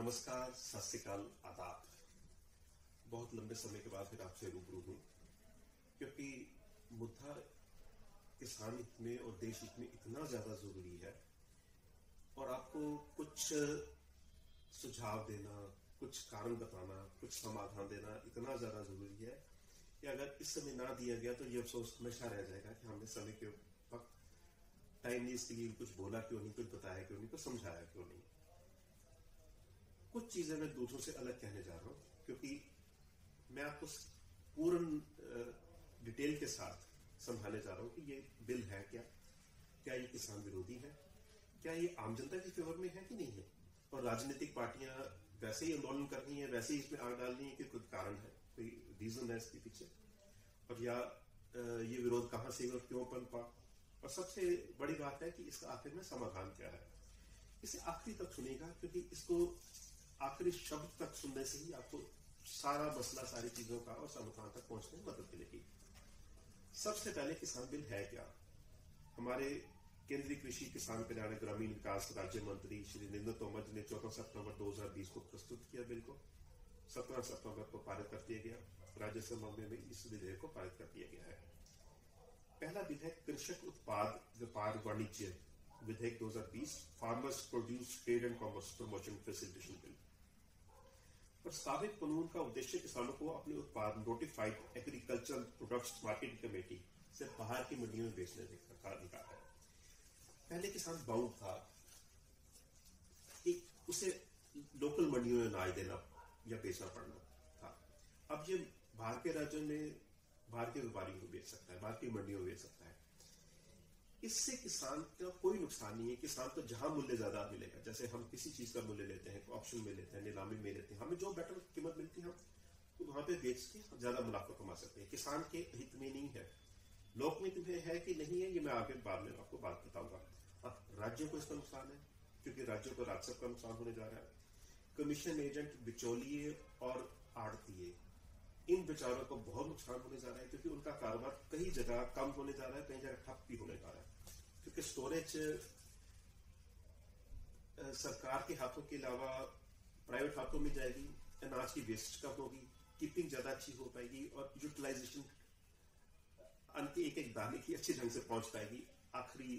नमस्कार, सत श्री अकाल, आदाब। बहुत लंबे समय के बाद फिर आपसे रूबरू हूं, क्योंकि मुद्दा किसान हित में और देश हित में इतना ज्यादा जरूरी है और आपको कुछ सुझाव देना, कुछ कारण बताना, कुछ समाधान देना इतना ज्यादा जरूरी है कि अगर इस समय ना दिया गया तो ये अफसोस हमेशा रह जाएगा कि हमने समय के वक्त टाइम नहीं इसके लिए कुछ बोला क्यों नहीं, कुछ बताया क्यों नहीं, कुछ समझाया क्यों नहीं। कुछ चीजें मैं दूसरों से अलग कहने जा रहा हूं, क्योंकि मैं आपको पूर्ण डिटेल के साथ समझाने जा रहा हूं कि ये बिल है क्या ये किसान विरोधी है, क्या ये आम जनता के फेवर में है कि नहीं है, और राजनीतिक पार्टियां वैसे ही आंदोलन करनी है, वैसे ही इसमें आग डालनी है कि कुछ कारण है, कोई रीजन है इसके पीछे, और या ये विरोध कहां से और क्यों पनपा। और सबसे बड़ी बात है कि इसका आखिर में समाधान क्या है। इसे आखिरी तक सुनिएगा, क्योंकि इसको आखिरी शब्द तक सुनने से ही आपको सारा मसला, सारी चीजों का और समाधान तक पहुंचने में मदद मिलेगी। सबसे पहले किसान बिल है क्या। हमारे केंद्रीय कृषि किसान कल्याण ग्रामीण विकास राज्य मंत्री श्री नरेंद्र तोमर जी ने 14 सितंबर 2020 को प्रस्तुत किया बिल को। 17 सितंबर को पारित कर दिया गया। राज्यसभा में इस विधेयक को पारित कर दिया गया है। पहला बिल है कृषक उत्पाद व्यापार वाणिज्य विधेयक 2020, farmers produce trade and commerce promotion facilitation bill. प्रस्तावित कानून का उद्देश्य किसानों को अपने उत्पाद notified agricultural products marketing committee से बाहर की मंडियों में बेचने का अधिकार है। पहले किसान बाउंड था कि उसे लोकल मंडियों में अनाज देना या बेचना पड़ना था। अब ये बाहर के राज्यों में बाहर के व्यापारियों को बेच सकता है, बाहर की मंडियों में बेच सकता है। इससे किसान का कोई नुकसान नहीं है। किसान को जहां मूल्य ज्यादा मिलेगा, जैसे हम किसी चीज का मूल्य लेते हैं, ऑप्शन में लेते हैं, नीलामी में लेते हैं, हमें जो बेटर कीमत मिलती है हम तो वहां पे बेच के ज्यादा मुनाफा कमा सकते हैं। किसान के हित में नहीं है। लोक हित में है कि नहीं है, ये मैं आगे बाद में आपको बात बताऊंगा। राज्यों को इसका नुकसान है, क्योंकि राज्यों को राजस्व का नुकसान होने जा रहा है। कमीशन एजेंट, बिचौलिए और आड़तीये, इन बेचारों को बहुत नुकसान होने जा रहा है, क्योंकि उनका कारोबार कई जगह कम होने जा रहा है, कई जगह ठप भी होने जा रहा है। क्योंकि स्टोरेज सरकार के हाथों के अलावा प्राइवेट हाथों में जाएगी, अनाज की वेस्ट कम होगी, कीपिंग ज्यादा अच्छी हो पाएगी और यूटिलाइजेशन अन्न के एक एक दाने की अच्छी ढंग से पहुंच पाएगी आखिरी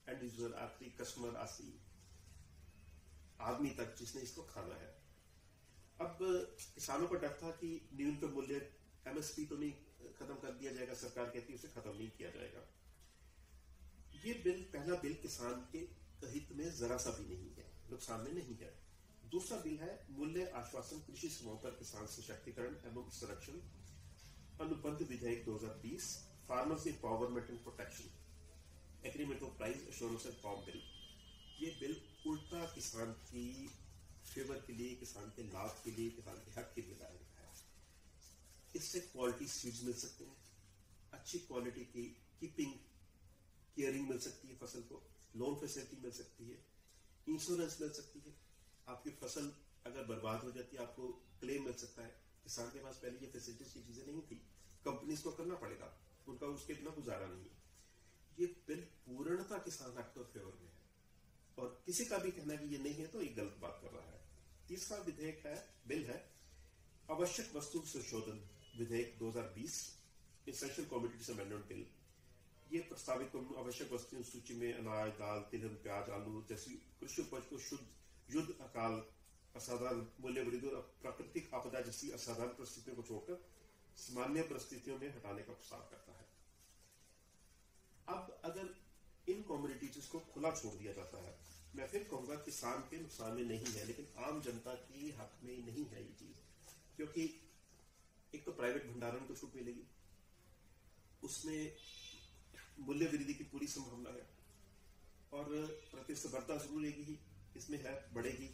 एंड यूजर, आखिरी कस्टमर, आखिरी आदमी तक जिसने इसको खाना है। अब किसानों को डर था कि न्यूनतम मूल्य एमएसपी तो नहीं खत्म कर दिया जाएगा, सरकार कहती है उसे खत्म नहीं किया जाएगा। ये बिल, पहला बिल किसान के हित में जरा सा भी नहीं है, नुकसान में नहीं है। दूसरा बिल है मूल्य आश्वासन कृषि सेवाओं पर किसान सशक्तिकरण एवं संरक्षण अनुबंध विधेयक 2020, farmers empowerment and protection agreement of price assurance and farm bill. ये बिल उल्टा किसान की फेवर के लिए, किसान के लाभ के लिए, किसान के हक के लिए लाया गया है। इससे क्वालिटी सीड्स मिल सकते हैं, अच्छी क्वालिटी की कीपिंग केयरिंग मिल सकती है, फसल को लोन फैसिलिटी मिल सकती है, इंश्योरेंस मिल सकती है। आपकी फसल अगर बर्बाद हो जाती है आपको क्लेम मिल सकता है। किसान के पास पहले ये फैसिलिटीज की चीजें नहीं थी, कंपनीज को करना पड़ेगा, उनका उसके बिना गुजारा नहीं है। ये बिल पूर्णतः किसान हक के फेवर में है, और किसी का भी कहना कि ये नहीं है तो ये गलत बात कर रहा है। तीसरा विधेयक है, बिल है आवश्यक वस्तु संशोधन विधेयक 2020, एसेंशियल कमोडिटीज अमेंडमेंट बिल। ये प्रस्तावित आवश्यक वस्तुओं सूची में अनाज, दाल, तिलहन, प्याज, आलू जैसी कृषि उपज को युद्ध, अकाल, असाधारण मूल्य वृद्धि और प्राकृतिक आपदा जैसी असाधारण परिस्थितियों को छोड़कर सामान्य परिस्थितियों में हटाने का प्रस्ताव करता है। अब अगर इन कमोडिटीज को खुला छोड़ दिया जाता है, मैं फिर कहूंगा किसान के नुकसान में नहीं है, लेकिन आम जनता की हक में नहीं है ये चीज। क्योंकि एक तो प्राइवेट भंडारण को छूट मिलेगी, उसमें मूल्य वृद्धि की पूरी संभावना है, और प्रतिस्पर्धा जरूर रहेगी ही, इसमें है बढ़ेगी,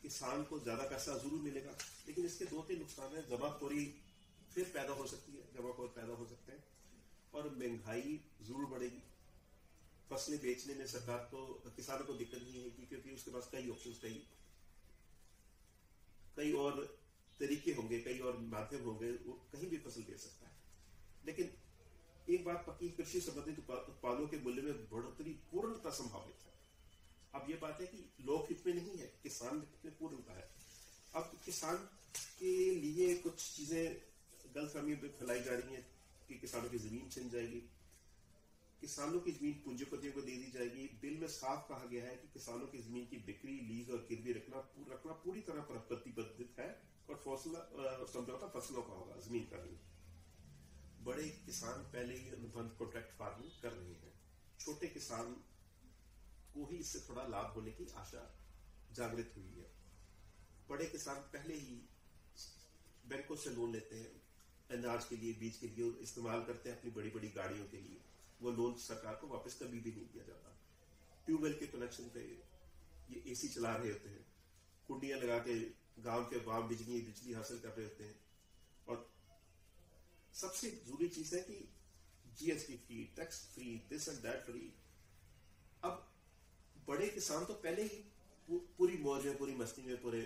किसान को ज्यादा पैसा जरूर मिलेगा, लेकिन इसके दो तीन नुकसान है। जमाखोरी फिर पैदा हो सकती है, जमाखोर पैदा हो सकते हैं, और महंगाई जरूर बढ़ेगी। फसलें बेचने में सरकार को, किसानों को दिक्कत नहीं है, क्योंकि उसके पास कई ऑप्शंस, कई और तरीके होंगे, कई और माध्यम होंगे, वो कहीं भी फसल बेच सकता है। लेकिन एक बात पक्की, कृषि संबंधित उत्पादों के मूल्य में बढ़ोतरी पूर्णतः संभावित है। अब ये बात है कि लोक हित में नहीं है, किसान हित में पूर्ण है। अब किसान के लिए कुछ चीजें गलतफहमी फैलाई जा रही है कि किसानों की जमीन छिन जाएगी, किसानों की जमीन पूंजीपतियों को दे दी जाएगी। बिल में साफ कहा गया है कि किसानों की जमीन की बिक्री, लीज और गिरवी रखना पूरी तरह प्रतिबंधित है और समझौता फसलों का होगा, जमीन का नहीं। बड़े किसान पहले ही अनुबंध कॉन्ट्रैक्ट फार्मिंग कर रहे हैं, छोटे किसान को ही इससे थोड़ा लाभ होने की आशा जागृत हुई है। बड़े किसान पहले ही बैंकों से लोन लेते हैं अनाज के लिए, बीज के लिए, इस्तेमाल करते हैं अपनी बड़ी बड़ी गाड़ियों के लिए। वो लोन सरकार को वापस कभी भी नहीं दिया जाता। ट्यूबवेल के कनेक्शन पे ये एसी चला रहे होते हैं, कुंडियां लगा के गांव के बाम बिजली हासिल कर रहे होते हैं। और सबसे जरूरी चीज है कि GST free, tax free, this and that free. अब बड़े किसान तो पहले ही पूरी मौज में, पूरी मस्ती में, पूरे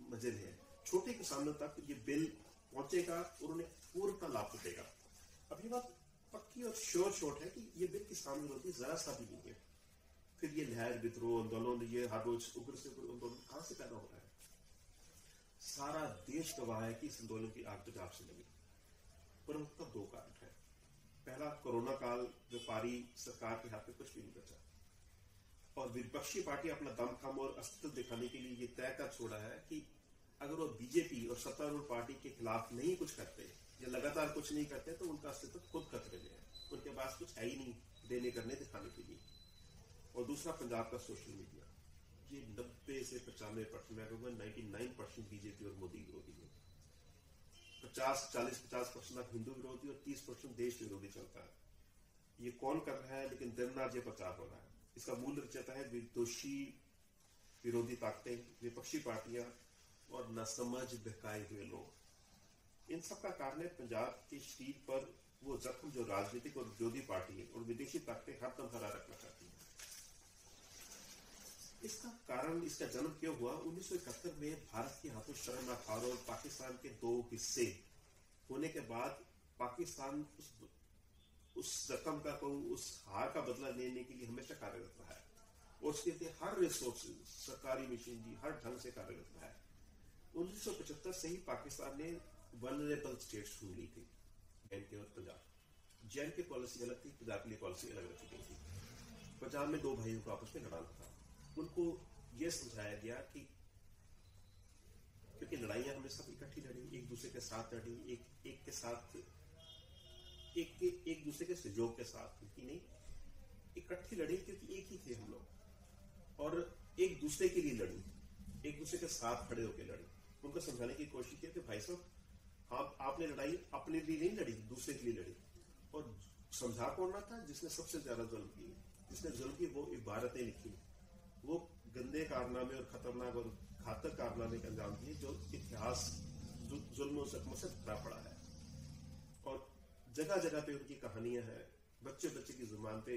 मजे में है। छोटे किसानों तक ये बिल पहुंचेगा और उन्हें पूर्ण लाभ उठेगा। अब ये बात पक्की और श्योर शॉट है कि ये बिल किसान विरोधी जरा सा भी नहीं है। फिर ये लहर, विद्रोह, आंदोलन, ये हर रोज उग्र से उग्र आंदोलन कहां से पैदा हो रहा है? सारा देश गवाह है कि इस आंदोलन की आग पंजाब से लगी। पर उसका दो कारण है। पहला, कोरोना काल, व्यापारी सरकार के हाथ में कुछ भी नहीं बचा और विपक्षी पार्टी अपना दमखम और अस्तित्व दिखाने के लिए ये तय कर छोड़ा है कि अगर वो बीजेपी और सत्तारूढ़ पार्टी के खिलाफ नहीं कुछ करते या लगातार कुछ नहीं करते तो उनका अस्तित्व खुद खतरे में है। उनके पास कुछ है ही नहीं देने करने दिखाने के लिए। और दूसरा, पंजाब का सोशल मीडिया, ये 90 से 95%, मैं कहूँगा 99% बीजेपी और मोदी विरोधी है। 40-50% हिंदू विरोधी और 30% देश विरोधी चलता है। ये कौन कर रहा है? लेकिन दिन रात ये प्रचार हो रहा है। इसका मूल रचयिता है विदोषी विरोधी ताकतें, विपक्षी पार्टियां और नासमझ बहकाए हुए लोग। इन सब का कारण है पंजाब के शरीर पर वो जख्म जो राजनीतिक और विरोधी पार्टी और विदेशी ताकतें हरदम हरा रखना चाहती हैं। इसका कारण, इसका जन्म क्यों हुआ? 1971 में भारत के हाथों शर्म और पाकिस्तान के दो हिस्से होने के बाद पाकिस्तान उस रकम का, उस हार का बदला लेने के लिए हमेशा कार्यरत रहा है और उसके लिए हर रिसोर्सेज, सरकारी मशीनरी, हर ढंग से कार्यरत रहा है। 1975 से ही पाकिस्तान ने वल्नरेबल स्टेट्स ढूंढ ली थी, जेएनके और पंजाब। जेएनके पॉलिसी अलग थी, पंजाब के लिए पॉलिसी अलग रखी गई थी। पंजाब में दो भाइयों को आपस में लड़ाना था। उनको यह समझाया गया कि क्योंकि लड़ाइयां हमने सब इकट्ठी लड़ी, एक दूसरे के साथ लड़ी, एक के साथ, एक दूसरे के सहयोग के साथ नहीं, इकट्ठी लड़ी क्योंकि एक ही थे हम लोग और एक दूसरे के लिए लड़ी, एक दूसरे के साथ खड़े होकर लड़ी। उनको समझाने की कोशिश की कि भाई साहब, आपने लड़ाई अपने लिए नहीं लड़ी, दूसरे के लिए लड़ी। और समझा कौन रहा था? जिसने सबसे ज्यादा जुल्म की, जिसने जुल्म की वो इबारतें लिखी, वो गंदे कारनामे और खतरनाक और घातक कारनामे के अंजाम दिए जो इतिहास जुल्म जख्मों से भरा पड़ा है। और जगह जगह पे उनकी कहानियां हैं, बच्चे बच्चे की जुबान पे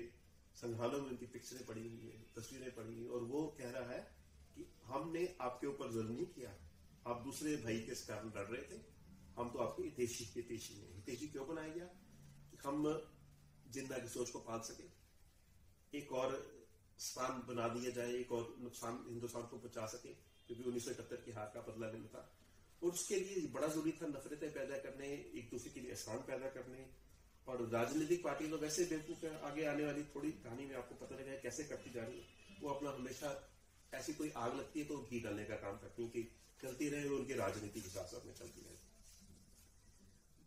संग्रहालयों में उनकी पिक्चरें पड़ी हुई है, तस्वीरें पड़ी हुई, और वो कह रहा है कि हमने आपके ऊपर जुल्म नहीं किया, आप दूसरे भाई के कारण लड़ रहे थे, हम तो आपको हितैषी हैं। हितैषी क्यों बनाया गया? कि हम जिंदा की सोच को पाल सके, एक और स्थान बना दिया जाए, एक और नुकसान हिंदुस्तान को पहुंचा सके, क्योंकि 1971 की हार का बदला लेना था। और उसके लिए बड़ा जरूरी था नफरतें पैदा करने, एक दूसरे के लिए एहसान पैदा करने। और राजनीतिक पार्टी तो वैसे बेवकूफ है, आगे आने वाली थोड़ी कहानी में आपको पता लगा कैसे करती जा रही है। वो अपना हमेशा ऐसी कोई आग लगती है तो घी डालने का काम करती है कि चलती रहे और उनकी राजनीति के साथ साथ में चलती रहे।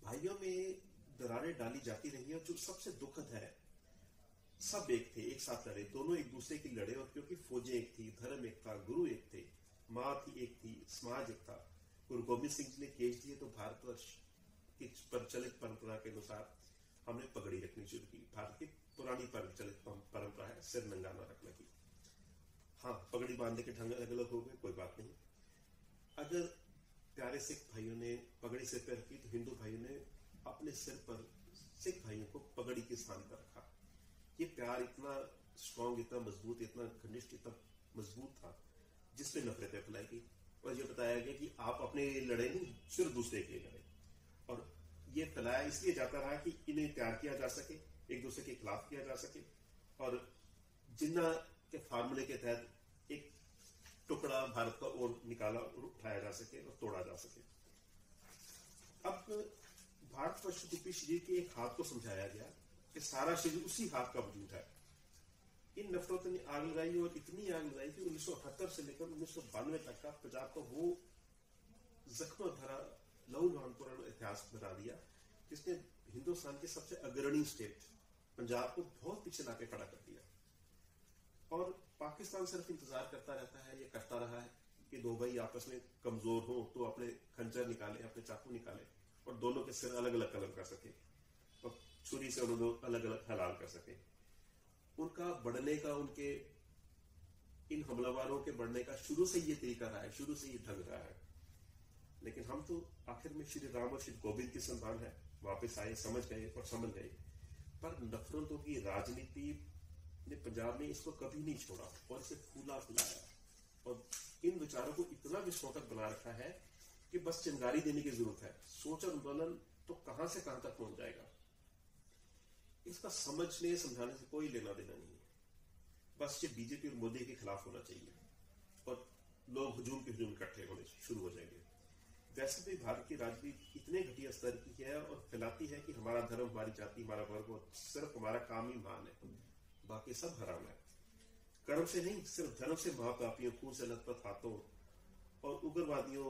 भाइयों में दरारें डाली जाती रही और जो सबसे दुखद है, सब एक थे, एक साथ लड़े, दोनों एक दूसरे की लड़े। और क्योंकि फौजें एक थी, धर्म एक था, गुरु एक थे, माँ थी एक थी, समाज एक था। गुरु गोविंद सिंह जी ने केस दिए तो भारतवर्ष की प्रचलित परंपरा के अनुसार हमने पगड़ी रखनी शुरू की। भारत की पुरानी प्रचलित परंपरा है सिर नंगा न रखने की। हाँ, पगड़ी बांधने के ढंग अलग अलग हो गए, कोई बात नहीं। अगर प्यारे सिख भाइयों ने पगड़ी सिर पर रखी तो हिंदू भाइयों ने अपने सिर पर सिख भाइयों को पगड़ी के स्थान पर रखा। ये प्यार इतना स्ट्रॉन्ग, इतना मजबूत, इतना घनिष्ठ, इतना मजबूत था जिसमें नफरतें फैलाई गई और ये बताया गया कि आप अपने लड़े नहीं, सिर्फ दूसरे के लिए लड़े। और ये फैलाया इसलिए जाता रहा कि इन्हें प्यार किया जा सके, एक दूसरे के खिलाफ किया जा सके। और जिन्ना के फार्मूले के तहत एक टुकड़ा भारत का और निकाला और उठाया जा सके और तोड़ा जा सके। अब भारतवर्ष रूपी शरीर के एक हाथ को समझाया गया कि सारा शरीर उसी हाथ का वजूद है। इन नफरतों ने आग लगाई और इतनी आग लगाई कि 1978 से लेकर 1992 तक का पंजाब का वो जख्म भरा लहू लुहान इतिहास बना दिया, जिसने हिंदुस्तान के सबसे अग्रणी स्टेट पंजाब को बहुत पीछे लाके खड़ा कर दिया। और पाकिस्तान सिर्फ इंतजार करता रहता है, ये करता रहा है कि दो भाई आपस में कमजोर हो तो अपने खंजर निकाले, अपने चाकू निकाले और दोनों के सिर अलग अलग कलम कर सके और छुरी से उन्होंने अलग अलग हलाल कर सके। उनका बढ़ने का, उनके इन हमलावरों के बढ़ने का शुरू से ये तरीका रहा है, शुरू से ये ढंग रहा है। लेकिन हम तो आखिर में श्री राम और श्री गोविंद की संतान है, वापस आए, समझ गए और समझ गए। पर नफरतों की राजनीति ने पंजाब में इसको कभी नहीं छोड़ा और इसे फूला फुलाया और इन विचारों को इतना विस्फोटक बना रखा है कि बस चिंगारी देने की जरूरत है। सोच और आंदोलन तो कहां से कहां तक पहुंच जाएगा, इसका समझने समझाने से कोई लेना देना नहीं है। बस ये बीजेपी और मोदी के खिलाफ होना चाहिए और लोग हुजूम के हुजूम इकट्ठे होने शुरू हो जाएंगे। वैसे भी भारत की राजनीति इतने घटिया स्तर की है और फैलाती है कि हमारा धर्म, हमारी जाति, हमारा वर्ग और सिर्फ हमारा काम ही महान है, बाकी सब हराम है। कर्म से नहीं, सिर्फ धर्म से महापापियों, खून से लथपथ हाथों और उग्रवादियों,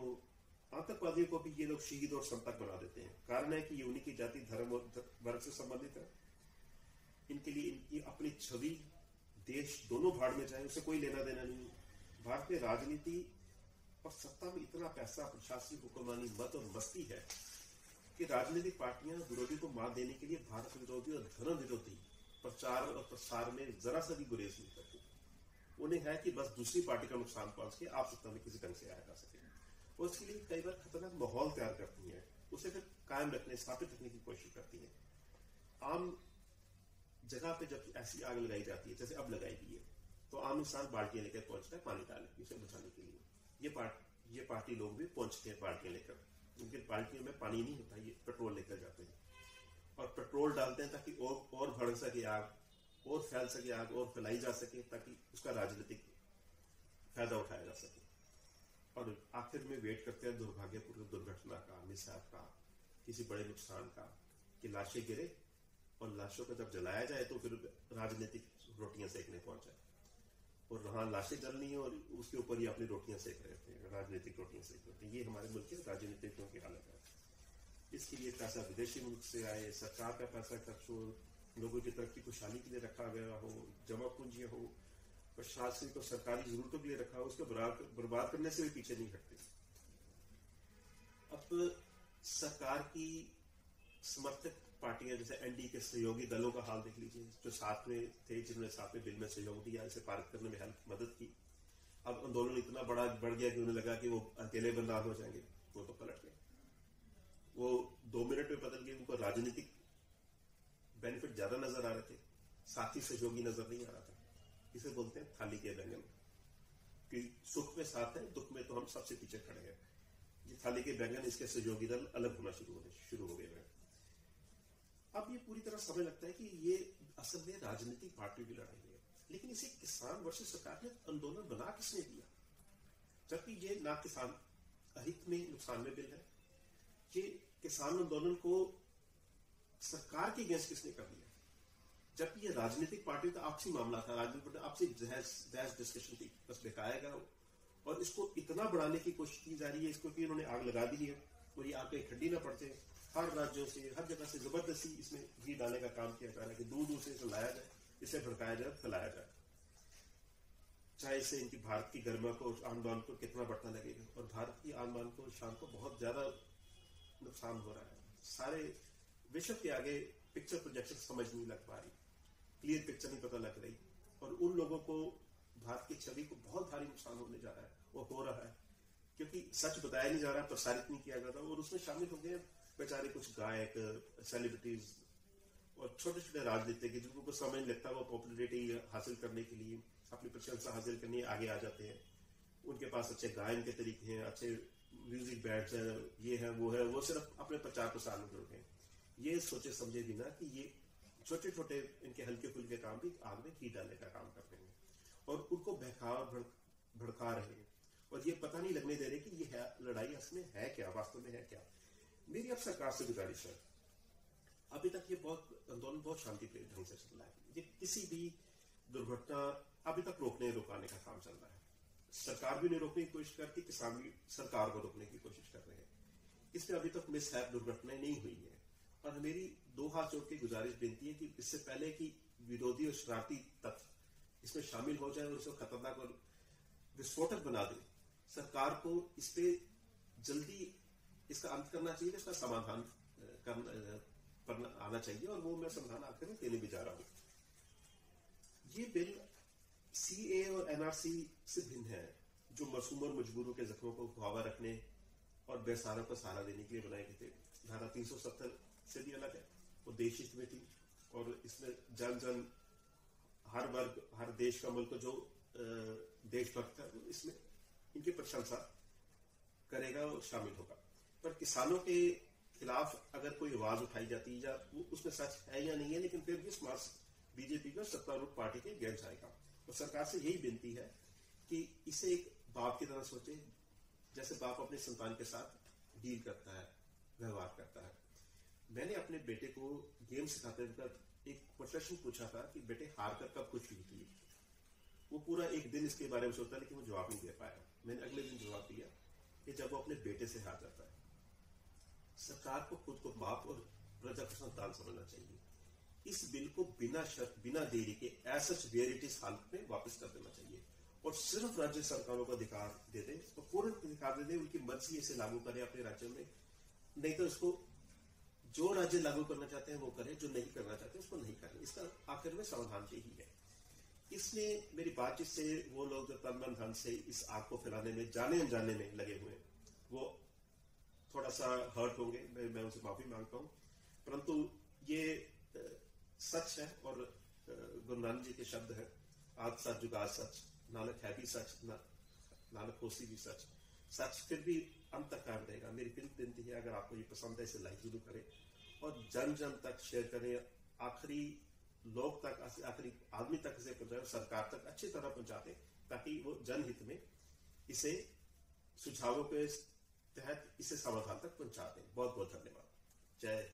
आतंकवादियों को भी ये लोग शहीद और संतक बना देते हैं। कारण है कि ये उन्हीं की जाति, धर्म और वर्ग से संबंधित है। इनके लिए इनकी अपनी छवि, देश दोनों भाड़ में जाए, उसे कोई लेना देना नहीं। भारत में राजनीति और सत्ता में इतना पैसा, प्रशासनिक हुक्मरानी, मत और मस्ती है कि राजनीतिक पार्टियां विरोधी को मात देने के लिए भारत विरोधी और धर्म विरोधी प्रचार और प्रसार में जरा सा भी गुरेज नहीं करती। उन्हें है कि बस दूसरी पार्टी का नुकसान पहुंच के आप सत्ता में किसी ढंग से आया जा सके और उसके लिए कई बार खतरनाक माहौल तैयार करती है, उसे फिर कायम रखने, स्थापित रखने की कोशिश करती है। आम जगह पे जब ऐसी आग लगाई जाती है, जैसे अब लगाई गई है, तो आम इंसान बाल्टियां लेकर पहुंचता है पानी डालने की, उसे बुझाने के लिए। ये पार्टी लोग भी पहुंचते हैं बाल्टियां लेकर, उनके बाल्टियों में पानी नहीं होता, ये पेट्रोल लेकर जाते हैं और पेट्रोल डालते हैं ताकि और भड़क सके आग, और फैल सके आग, और फैलाई जा सके ताकि उसका राजनीतिक फायदा उठाया जा सके। और आखिर में वेट करते हैं दुर्भाग्यपूर्ण दुर्घटना का, मिसहैप का, किसी बड़े नुकसान का, कि लाशें गिरे और लाशों को जब जलाया जाए तो फिर राजनीतिक रोटियां सेकने पहुंच जाए और वहां लाशें जल रही हैं और उसके ऊपर ही अपनी रोटियां सेक रहे थे, राजनीतिक रोटियां सेक रहे थे। ये हमारे मुल्क के राजनीतिकों की हालत है। इसके लिए पैसा विदेशी मुल्क से आए, सरकार का पैसा खर्च हो, लोगों की तरक्की खुशहाली के लिए रखा गया हो, जमा पूंजियां हो, प्रशासनिक और सरकारी जरूरतों के लिए रखा हो, उसको बर्बाद करने से भी पीछे नहीं हटते। अब सरकार की समर्थक पार्टियां जैसे एनडीए के सहयोगी दलों का हाल देख लीजिए, जो साथ में थे, जिन्होंने साथ में बिल में सहयोग दिया, इसे पारित करने में हेल्प मदद की। अब आंदोलन इतना बड़ा बढ़ गया कि उन्हें लगा कि वो अकेले बर्बाद हो जाएंगे, वो तो पलट गए, वो 2 मिनट में बदल गए। उनको राजनीतिक बेनिफिट ज्यादा नजर आ रहे थे, साथी सहयोगी नजर नहीं आ रहा था। इसे बोलते हैं थाली के बैंगन, कि सुख में साथ है, दुख में तो हम सबसे पीछे खड़े हैं। ये थाली के बैंगन, इसके सहयोगी दल अलग होना शुरू हो गए हैं। अब ये पूरी तरह समझ लगता है कि ये असल में राजनीतिक पार्टियों की लड़ाई है। लेकिन इसे किसान वर्सेस सरकार ने आंदोलन बना किसने दिया, जबकि ये ना किसान हित में नुकसान में बिल है। ये किसान आंदोलन को सरकार के अगेंस्ट किसने कर दिया, जबकि ये राजनीतिक पार्टी का आपसी मामला था, राजनीतिक आपसी बहस डिस्कशन थी, बस दिखाया गया और इसको इतना बढ़ाने की कोशिश की जा रही है, इसको कि इन्होंने आग लगा दी है और ये आग कहीं ठंडी ना पड़ते। हर राज्यों से, हर जगह से जबरदस्ती इसमें घी डालने का काम किया जा रहा है कि दूर दूर से इसे लाया जाए, इसे भड़काया जाए, फैलाया जाए, चाहे इससे इनकी भारत की गरिमा को, आन-बान को कितना बढ़ता लगेगा। और भारत की आन-बान को, शान को बहुत ज्यादा नुकसान हो रहा है। सारे विश्व के आगे पिक्चर प्रोजेक्शन समझ नहीं लग पा रही, क्लियर पिक्चर नहीं पता लग रही और उन लोगों को भारत की छवि को बहुत भारी नुकसान होने जा रहा है, वो हो रहा है क्योंकि सच बताया नहीं जा रहा, प्रसारित नहीं किया जा रहा। और उसमें शामिल हो गए बेचारे कुछ गायक, सेलिब्रिटीज और छोटे छोटे राजनीतिक जिनको कुछ समझ नहीं लगता, वो पॉपुलरिटी हासिल करने के लिए, अपनी प्रशंसा हासिल करने आगे आ जाते हैं। उनके पास अच्छे गायन के तरीके हैं, अच्छे म्यूजिक बैंड्स हैं, ये है वो है, वो सिर्फ अपने प्रचार प्रसार में जुड़ गए। ये सोचे समझे बिना कि ये छोटे छोटे इनके हल्के फुल्के काम भी आग में घी डालने का काम करते हैं और उनको भड़का रहे हैं और ये पता नहीं लगने दे रहे कि ये लड़ाई असली है क्या, वास्तव में है क्या। मेरी अब सरकार से गुजारिश है, अभी तक ये आंदोलन बहुत शांतिप्रिय ढंग से चल रहा है। ये किसी भी दुर्घटना अभी तक रुकाने का काम चल रहा है। सरकार भी नहीं रोकने की कोशिश करती, किसान भी सरकार को रोकने की कोशिश कर रहे हैं। इसमें अभी तक मिसहैप दुर्घटनाएं नहीं हुई है और मेरी दो हाथ जोड़ के गुजारिश बेनती है कि इससे पहले कि विरोधी और शरारती तत्व इसमें शामिल हो जाए और इसको खतरनाक और विस्फोटक बना दे, सरकार को इस पे जल्दी इसका अंत करना चाहिए, इसका समाधान करना आना चाहिए और वो मैं समाधान आखिर में देने भी जा रहा हूं। ये बिल सीए और एनआरसी से भिन्न है, जो मासूम और मजबूरों के जख्मों को गवाह रखने और बेसहारों को सहारा देने के लिए बनाए गए थे। धारा 370 से भी अलग है, वो देश हित में थी और इसमें जन जन हर वर्ग, हर देश का मुल्क जो देशभक्त है इसमें इनकी प्रशंसा करेगा और शामिल होगा। पर किसानों के खिलाफ अगर कोई आवाज उठाई जाती है या वो उसमें सच है या नहीं है, लेकिन फिर भी समाज बीजेपी को सत्तारूढ़ पार्टी के गैर जाएगा। और सरकार से यही विनती है कि इसे एक बाप की तरह सोचे, जैसे बाप अपने संतान के साथ डील करता है, व्यवहार करता है। मैंने अपने बेटे को गेम सिखाते वक्त एक प्रश्न पूछा था कि बेटे हार कर कब खुश हुई थी। वो पूरा एक दिन इसके बारे में सोचता है, लेकिन वो जवाब नहीं दे पाया। मैंने अगले दिन जवाब दिया कि जब वो अपने बेटे से हार जाता है। सरकार को खुद को बाप और प्रजा को संतान समझना चाहिए। इस बिल को बिना शर्त, बिना देरी के as such where it is हालत में वापस कर देना चाहिए और सिर्फ राज्य सरकारों को अधिकार दे दे, इसको पूर्ण अधिकार दे दे, उनकी मर्जी इसे लागू करे अपने राज्य में। नहीं तो इसको जो राज्य लागू करना चाहते हैं वो करें, जो नहीं करना चाहते उसको नहीं करें। इसका आखिर में समाधान यही है। इसमें मेरी बातचीत से वो लोग जो तन मन धन से इस आग को फैलाने में जाने अनजाने में लगे हुए हैं, वो थोड़ा सा हर्ट होंगे, मैं उनसे माफी मांगता हूं। परंतु ये सच है और गुरु नानक जी के शब्द है, आज सच जुगाड़ सच, नानक है भी सच, नानक होसी भी सच, सच फिर भी अंत तक कायम रहेगा। मेरी विनती है, अगर आपको ये पसंद है इसे लाइक जरूर करें और जन जन तक शेयर करें, आखिरी लोग तक, आखिरी आदमी तक इसे पहुंचाए, सरकार तक अच्छी तरह पहुंचाते, ताकि वो जनहित में इसे सुझावों के तहत इसे समाधान तक पहुंचाते। बहुत बहुत धन्यवाद। जय